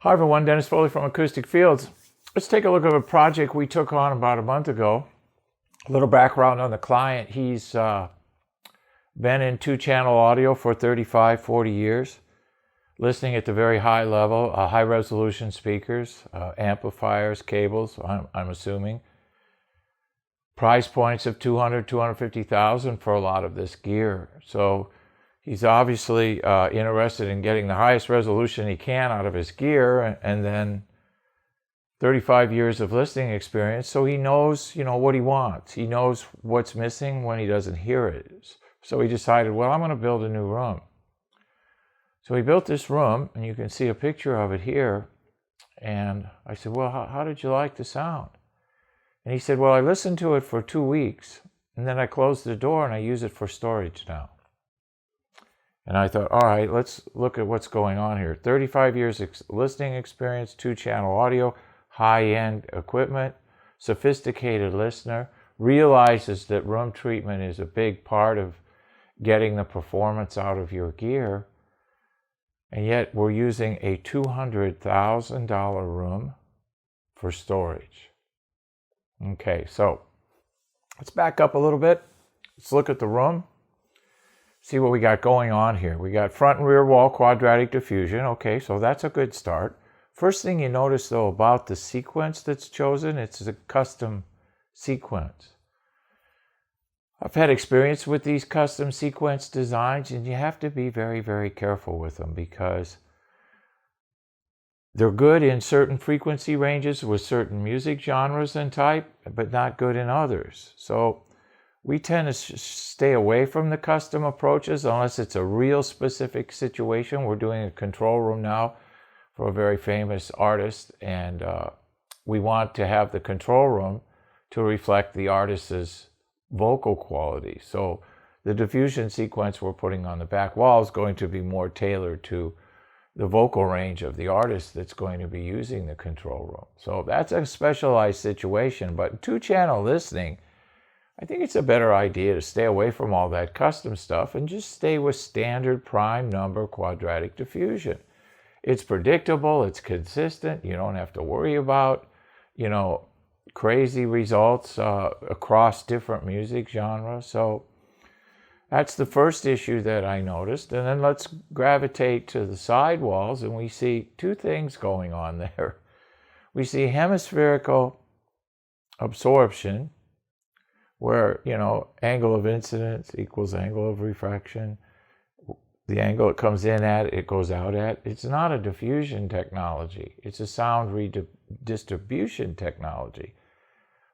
Hi everyone, Dennis Foley from Acoustic Fields. Let's take a look at a project we took on about a month ago. A little background on the client. He's been in two-channel audio for 35, 40 years, listening at the very high level, high-resolution speakers, amplifiers, cables, I'm assuming. Price points of $200,000, $250,000 for a lot of this gear. So he's obviously interested in getting the highest resolution he can out of his gear, and then 35 years of listening experience, so he knows, what he wants. He knows what's missing when he doesn't hear it. So he decided, well, I'm going to build a new room. So he built this room, and you can see a picture of it here. And I said, well, how did you like the sound? And he said, well, I listened to it for 2 weeks, and then I closed the door and I use it for storage now. And I thought, all right, let's look at what's going on here. 35 years listening experience, two-channel audio, high-end equipment, sophisticated listener, realizes that room treatment is a big part of getting the performance out of your gear. And yet we're using a $200,000 room for storage. Okay, so let's back up a little bit. Let's look at the room. See what we got going on here. We got front and rear wall quadratic diffusion. Okay, so that's a good start. First thing you notice, though, about the sequence that's chosen, it's a custom sequence. I've had experience with these custom sequence designs, and you have to be very, very careful with them because they're good in certain frequency ranges with certain music genres and type, but not good in others. So we tend to stay away from the custom approaches unless it's a real specific situation. We're doing a control room now for a very famous artist, and we want to have the control room to reflect the artist's vocal quality. So the diffusion sequence we're putting on the back wall is going to be more tailored to the vocal range of the artist that's going to be using the control room. So that's a specialized situation, but two-channel listening, I think it's a better idea to stay away from all that custom stuff and just stay with standard prime number quadratic diffusion. It's predictable, it's consistent, you don't have to worry about, crazy results across different music genres. So that's the first issue that I noticed. And then let's gravitate to the sidewalls, and we see two things going on there. We see hemispherical absorption, where, angle of incidence equals angle of refraction. The angle it comes in at, it goes out at. It's not a diffusion technology. It's a sound redistribution technology.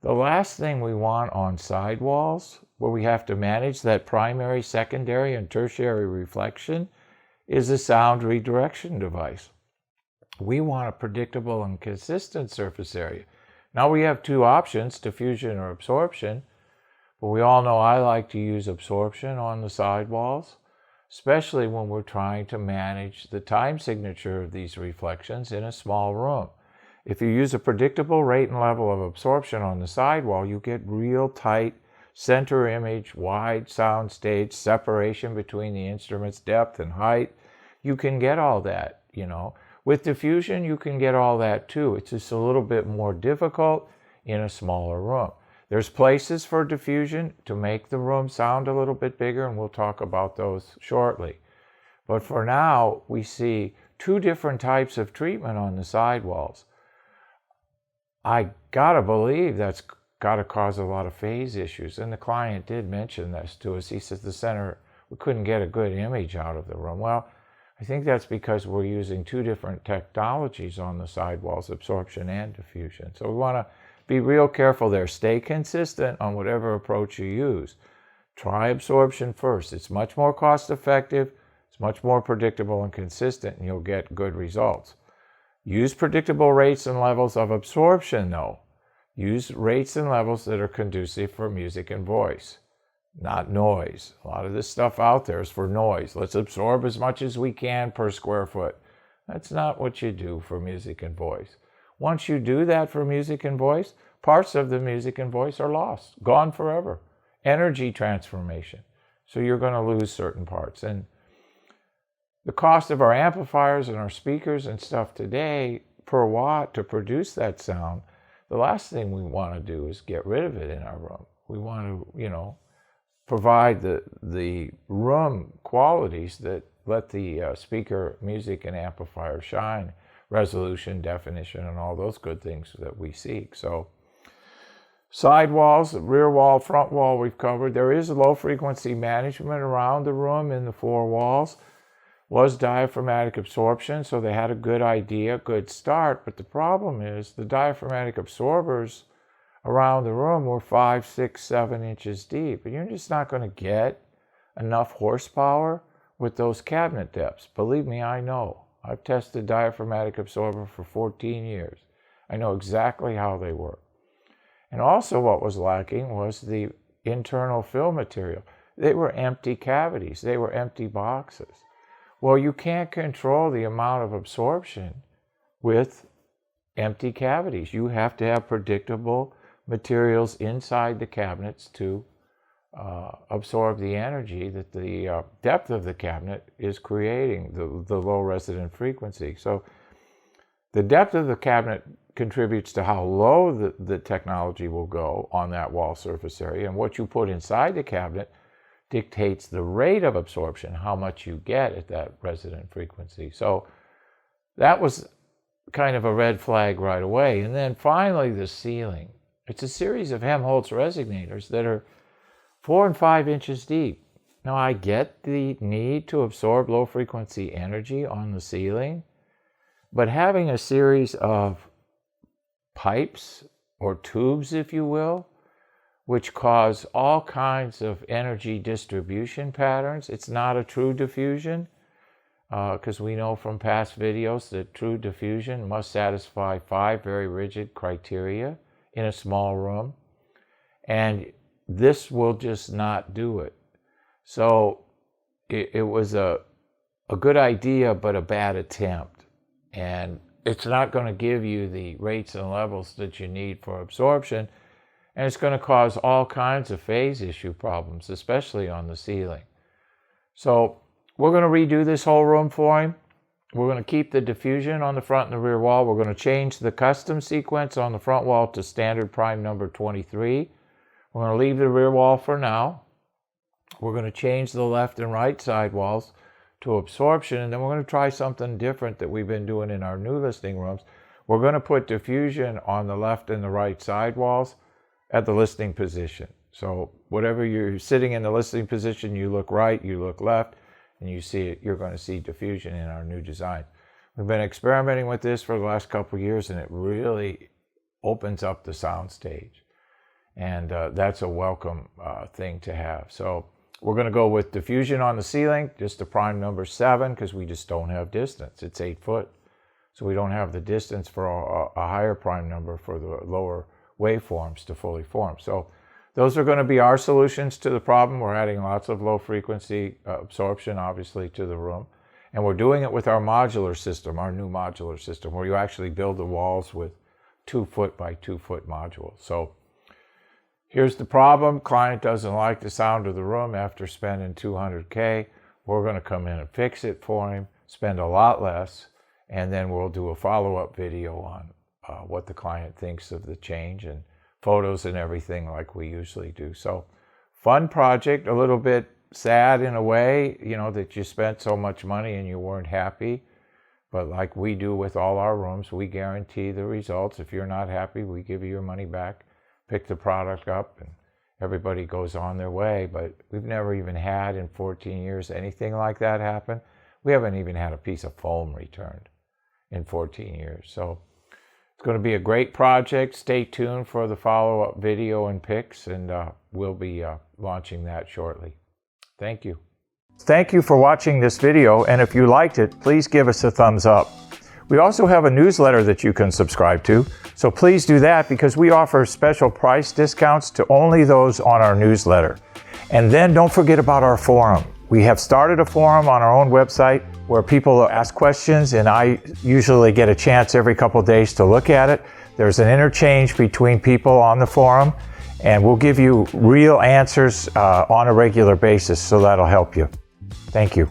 The last thing we want on sidewalls, where we have to manage that primary, secondary, and tertiary reflection, is a sound redirection device. We want a predictable and consistent surface area. Now we have two options, diffusion or absorption, but we all know I like to use absorption on the sidewalls, especially when we're trying to manage the time signature of these reflections in a small room. If you use a predictable rate and level of absorption on the sidewall, you get real tight center image, wide sound stage, separation between the instruments, depth and height. You can get all that, With diffusion, you can get all that too. It's just a little bit more difficult in a smaller room. There's places for diffusion to make the room sound a little bit bigger, and we'll talk about those shortly. But for now, we see two different types of treatment on the sidewalls. I gotta believe that's gotta cause a lot of phase issues, and the client did mention this to us. He says the center, we couldn't get a good image out of the room. Well, I think that's because we're using two different technologies on the sidewalls, absorption and diffusion. So we want to be real careful there. Stay consistent on whatever approach you use. Try absorption first. It's much more cost effective, it's much more predictable and consistent, and you'll get good results. Use predictable rates and levels of absorption, though. Use rates and levels that are conducive for music and voice, not noise. A lot of this stuff out there is for noise. Let's absorb as much as we can per square foot. That's not what you do for music and voice. Once you do that for music and voice, parts of the music and voice are lost, gone forever. Energy transformation. So you're going to lose certain parts. And the cost of our amplifiers and our speakers and stuff today per watt to produce that sound, the last thing we want to do is get rid of it in our room. We want to, provide the room qualities that let the speaker, music, and amplifier shine, resolution, definition, and all those good things that we seek. So side walls, rear wall, front wall we've covered. There is low frequency management around the room in the four walls. Was diaphragmatic absorption, so they had a good idea, good start, but the problem is the diaphragmatic absorbers around the room were 5, 6, 7 inches deep, and you're just not going to get enough horsepower with those cabinet depths. Believe me, I know. I've tested diaphragmatic absorber for 14 years. I know exactly how they work. And also what was lacking was the internal fill material. They were empty cavities. They were empty boxes. Well, you can't control the amount of absorption with empty cavities. You have to have predictable materials inside the cabinets to absorb the energy that the depth of the cabinet is creating, the low resident frequency. So the depth of the cabinet contributes to how low the technology will go on that wall surface area, and what you put inside the cabinet dictates the rate of absorption, how much you get at that resonant frequency. So that was kind of a red flag right away. And then finally the ceiling. It's a series of Helmholtz resonators that are 4 and 5 inches deep. Now I get the need to absorb low frequency energy on the ceiling, but having a series of pipes or tubes, if you will, which cause all kinds of energy distribution patterns. It's not a true diffusion, because we know from past videos that true diffusion must satisfy 5 very rigid criteria in a small room, and this will just not do it. So it was a good idea, but a bad attempt, and it's not going to give you the rates and levels that you need for absorption. And it's going to cause all kinds of phase issue problems, especially on the ceiling. So we're going to redo this whole room for him. We're going to keep the diffusion on the front and the rear wall. We're going to change the custom sequence on the front wall to standard prime number 23. We're going to leave the rear wall for now. We're going to change the left and right side walls to absorption, and then we're going to try something different that we've been doing in our new listing rooms. We're going to put diffusion on the left and the right side walls at the listening position. So whatever you're sitting in the listening position, you look right, you look left, and you see it, you're going to see diffusion in our new design. We've been experimenting with this for the last couple of years, and it really opens up the sound stage. And that's a welcome thing to have. So we're going to go with diffusion on the ceiling, just a prime number 7, because we just don't have distance. It's 8 foot. So we don't have the distance for a higher prime number for the lower waveforms to fully form. So those are going to be our solutions to the problem. We're adding lots of low frequency absorption, obviously, to the room. And we're doing it with our modular system, our new modular system, where you actually build the walls with 2 foot by 2 foot modules. So here's the problem. Client doesn't like the sound of the room after spending $200K. We're going to come in and fix it for him, spend a lot less, and then we'll do a follow-up video on what the client thinks of the change and photos and everything like we usually do. So fun project, a little bit sad in a way, that you spent so much money and you weren't happy. But like we do with all our rooms, we guarantee the results. If you're not happy, we give you your money back, pick the product up, and everybody goes on their way. But we've never even had in 14 years anything like that happen. We haven't even had a piece of foam returned in 14 years. So it's going to be a great project. Stay tuned for the follow-up video and pics, and we'll be launching that shortly. Thank you. Thank you for watching this video, and if you liked it, please give us a thumbs up. We also have a newsletter that you can subscribe to, so please do that because we offer special price discounts to only those on our newsletter. And then don't forget about our forum. We have started a forum on our own website where people ask questions, and I usually get a chance every couple days to look at it. There's an interchange between people on the forum, and we'll give you real answers on a regular basis, so that'll help you. Thank you.